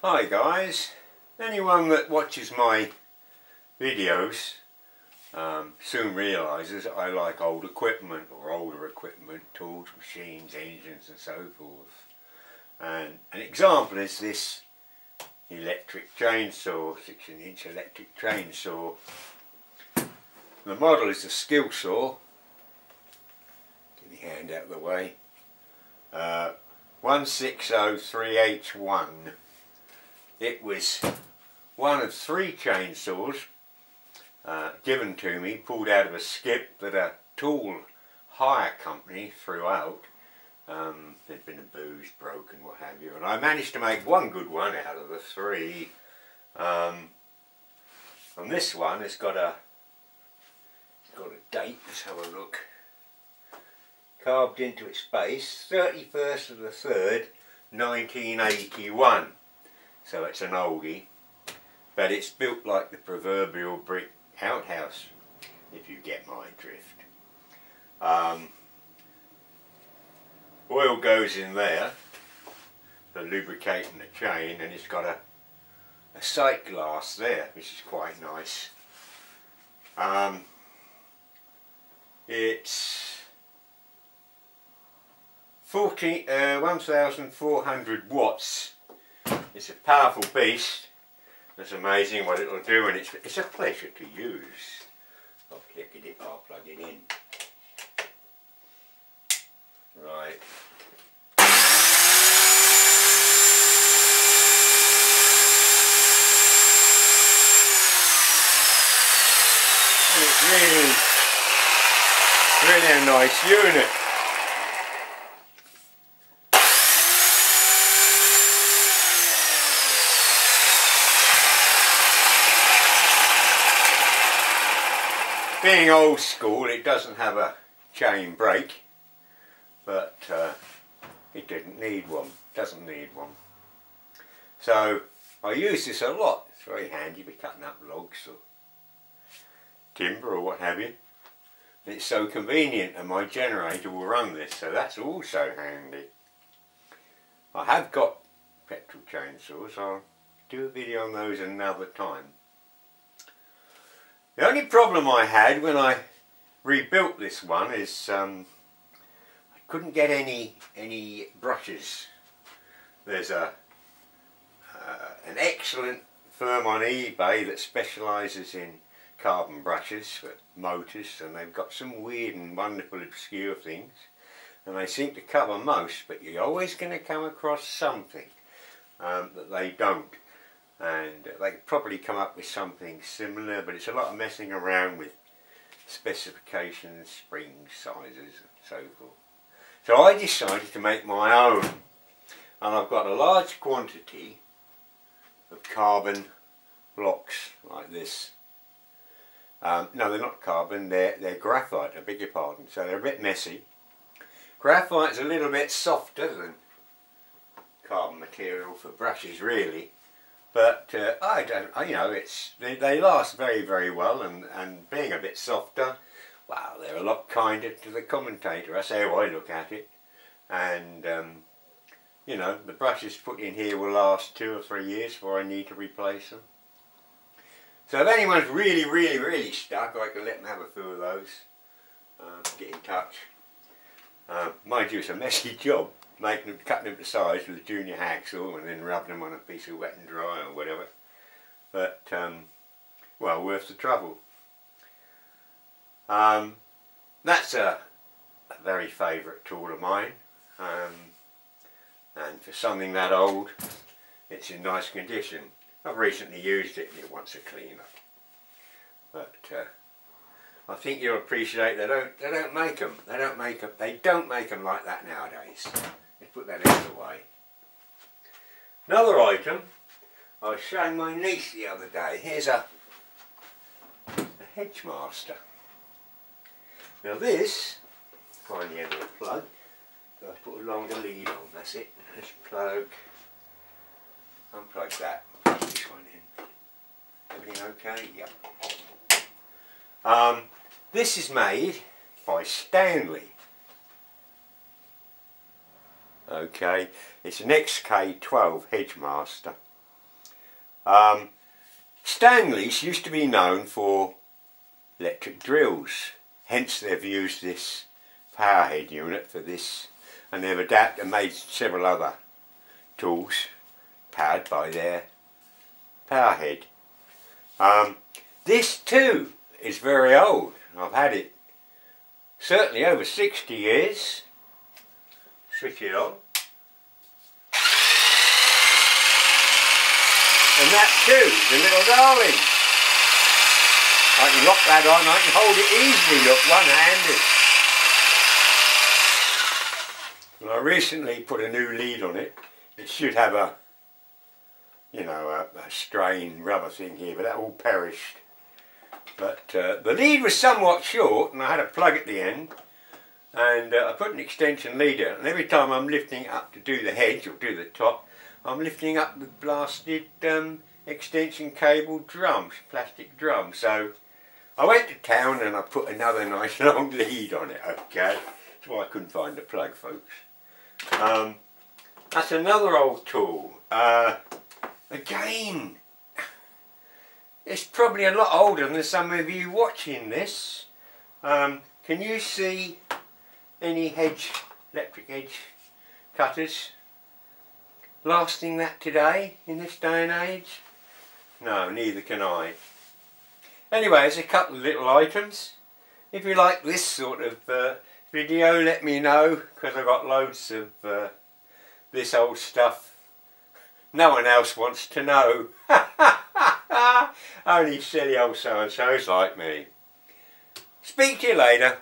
Hi guys, anyone that watches my videos soon realises I like old equipment or older equipment, tools, machines, engines and so forth. And an example is this electric chainsaw, 16-inch electric chainsaw. The model is a skill saw, get your hand out of the way, 1603H1. It was one of 3 chainsaws given to me, pulled out of a skip that a tool hire company threw out. There'd been a booze, broken, what have you, and I managed to make one good one out of the 3. And this one has got a date. Let's have a look. Carved into its base, 31st of the 3rd, 1981. So it's an oldie, but it's built like the proverbial brick outhouse, if you get my drift. Oil goes in there for lubricating the chain, and it's got a sight glass there, which is quite nice. It's 1,400 watts. It's a powerful beast. It's amazing what it'll do, and it's a pleasure to use. I'll plug it in. Right. And it's really a nice unit. Being old school, it doesn't have a chain brake, but it doesn't need one. So I use this a lot. It's very handy for cutting up logs or timber or what have you. And it's so convenient, and my generator will run this, so that's also handy. I have got petrol chainsaws. I'll do a video on those another time. The only problem I had when I rebuilt this one is I couldn't get any brushes. There's an excellent firm on eBay that specialises in carbon brushes for motors, and they've got some weird and wonderful obscure things, and they seem to cover most, but you're always going to come across something that they don't. And they could probably come up with something similar, but it's a lot of messing around with specifications, spring sizes and so forth. So I decided to make my own, and I've got a large quantity of carbon blocks like this. No, they're not carbon, they're graphite, I beg your pardon, so they're a bit messy. Graphite's a little bit softer than carbon material for brushes really. But they last very well, and being a bit softer, well, they're a lot kinder to the commentator. That's how I look at it. And you know, the brushes put in here will last 2 or 3 years before I need to replace them. So if anyone's really stuck, I can let them have a few of those. Get in touch. Mind you, it's a messy job. Cutting them to size with a junior hacksaw and then rubbing them on a piece of wet and dry or whatever. But, well, worth the trouble. That's a very favourite tool of mine. And for something that old, it's in nice condition. I've recently used it and it wants a clean up. But I think you'll appreciate they don't make them. They don't make them like that nowadays. Let's put that out of the way. Another item, I was showing my niece the other day. Here's a Hedge Master. Now this, find the end of the plug. So I put a longer lead on, that's it. Let's unplug that, plug this one in. Everything okay? Yep. This is made by Stanley. Okay, it's an XK12 Hedge Master. Stanley's used to be known for electric drills, hence they've used this power head unit for this, and they've adapted and made several other tools powered by their power head. This too is very old. I've had it certainly over 60 years. Switch it on. And that too is a little darling. I can lock that on, I can hold it easily, look, one-handed. And I recently put a new lead on it. It should have a, you know, a strain rubber thing here, but that all perished. But the lead was somewhat short and I had a plug at the end, and I put an extension leader, and every time I'm lifting it up to do the hedge or do the top, I'm lifting up the blasted extension cable drums, plastic drum. So I went to town and I put another nice long lead on it, okay? That's why I couldn't find the plug, folks. That's another old tool. Again, it's probably a lot older than some of you watching this. Can you see any electric hedge cutters lasting that today in this day and age? No, neither can I. Anyway, there's a couple of little items. If you like this sort of video, let me know, because I've got loads of this old stuff no one else wants to know. Only silly old so-and-sos like me. Speak to you later.